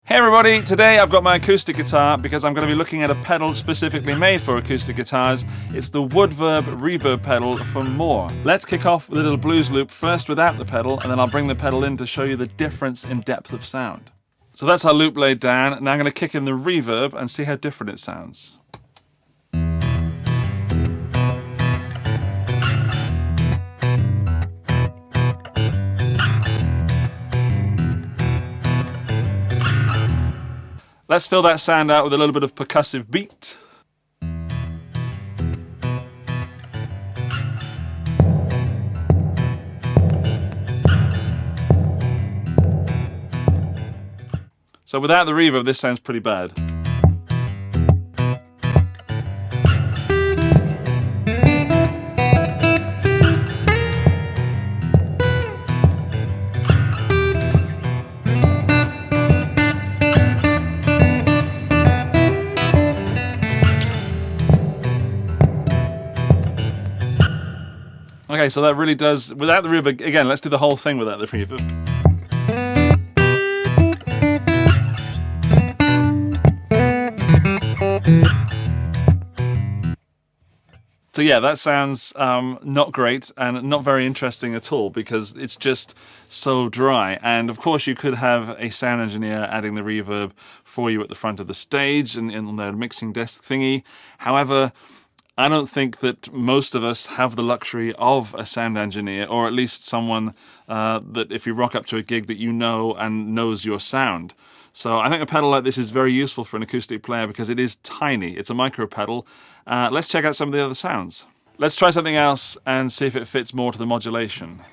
Hey everybody, today I've got my acoustic guitar because I'm going to be looking at a pedal specifically made for acoustic guitars. It's the WoodVerb reverb pedal from Mooer. Let's kick off with a little blues loop first without the pedal, and then I'll bring the pedal in to show you the difference in depth of sound. So that's our loop laid down. Now I'm going to kick in the reverb and see how different it sounds. Let's fill that sound out with a little bit of percussive beat. So without the reverb, this sounds pretty bad. Okay, so that really does, without the reverb, again, let's do the whole thing without the reverb. So yeah, that sounds not great and not very interesting at all because it's just so dry. And of course you could have a sound engineer adding the reverb for you at the front of the stage and in their mixing desk thingy. However, I don't think that most of us have the luxury of a sound engineer, or at least someone that if you rock up to a gig that you know and knows your sound. So I think a pedal like this is very useful for an acoustic player because it is tiny. It's a micro pedal. Let's check out some of the other sounds. Let's try something else and see if it fits more to the modulation.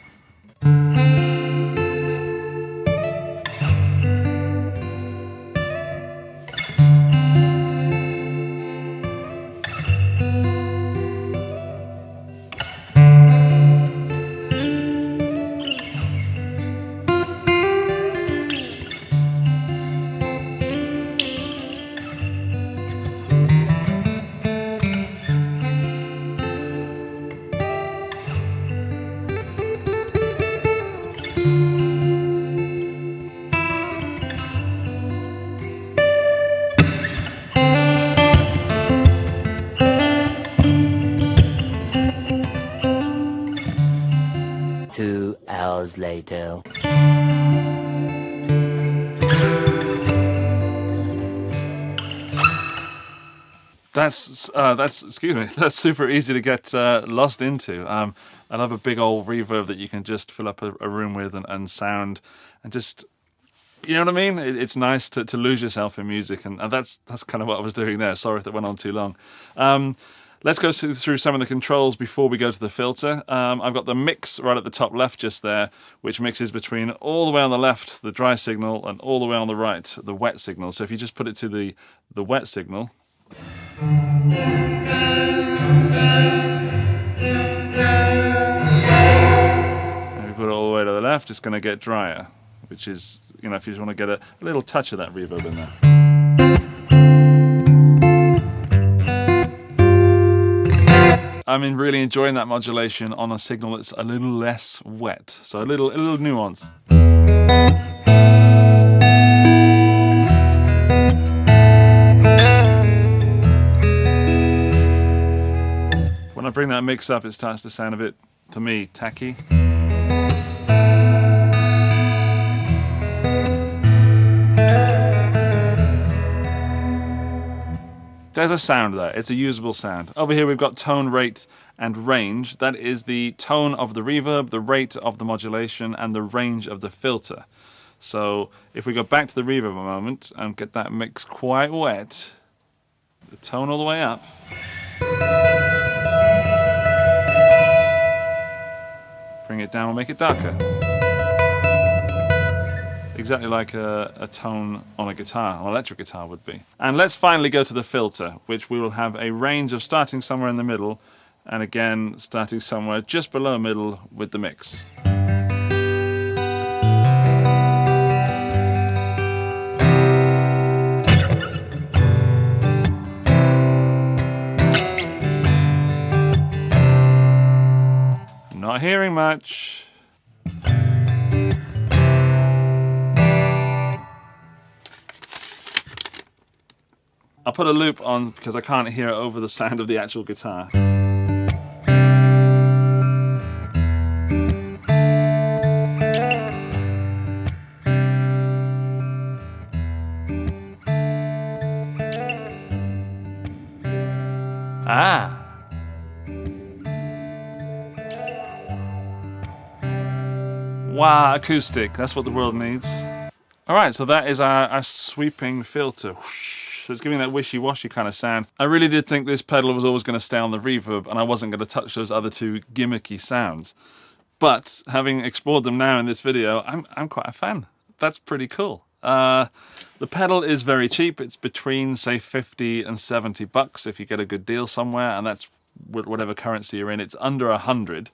Hours later. That's super easy to get lost into. I love a big old reverb that you can just fill up a room with and sound and just, you know what I mean? It's nice to lose yourself in music, and that's kind of what I was doing there. Sorry if that went on too long. Let's go through some of the controls before we go to the filter. I've got the mix right at the top left just there, which mixes between all the way on the left, the dry signal, and all the way on the right, the wet signal. So if you just put it to the wet signal, and we put it all the way to the left, it's going to get drier, which is, you know, if you just want to get a little touch of that reverb in there. I'm really enjoying that modulation on a signal that's a little less wet, so a little nuance. When I bring that mix up, it starts to sound a bit, to me, tacky. There's a sound there. It's a usable sound. Over here we've got tone, rate, and range. That is the tone of the reverb, the rate of the modulation, and the range of the filter. So if we go back to the reverb a moment and get that mix quite wet, the tone all the way up. Bring it down and make it darker. Exactly like a tone on a guitar, an electric guitar would be. And let's finally go to the filter, which we will have a range of starting somewhere in the middle, and again starting somewhere just below middle with the mix. Not hearing much. I'll put a loop on because I can't hear it over the sound of the actual guitar. Ah. Wow, acoustic. That's what the world needs. Alright, so that is our sweeping filter. Whoosh. So it's giving that wishy-washy kind of sound. I really did think this pedal was always going to stay on the reverb and I wasn't going to touch those other two gimmicky sounds. But having explored them now in this video, I'm quite a fan. That's pretty cool. The pedal is very cheap. It's between, say, 50 and 70 bucks if you get a good deal somewhere, and that's whatever currency you're in. It's under 100.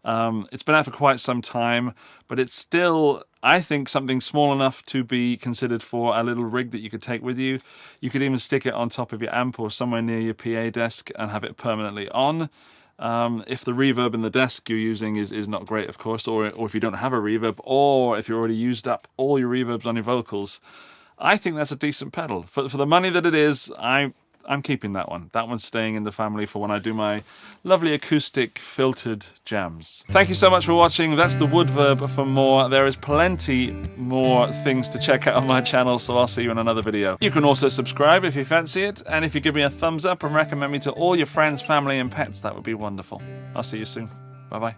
It's been out for quite some time, but it's still, I think, something small enough to be considered for a little rig that you could take with you. You could even stick it on top of your amp or somewhere near your PA desk and have it permanently on. If the reverb in the desk you're using is not great, of course, or if you don't have a reverb, or if you already used up all your reverbs on your vocals, I think that's a decent pedal. For the money that it is, I'm keeping that one. That one's staying in the family for when I do my lovely acoustic filtered jams. Thank you so much for watching. That's the WoodVerb for more. There is plenty more things to check out on my channel, so I'll see you in another video. You can also subscribe if you fancy it, and if you give me a thumbs up and recommend me to all your friends, family, and pets, that would be wonderful. I'll see you soon. Bye-bye.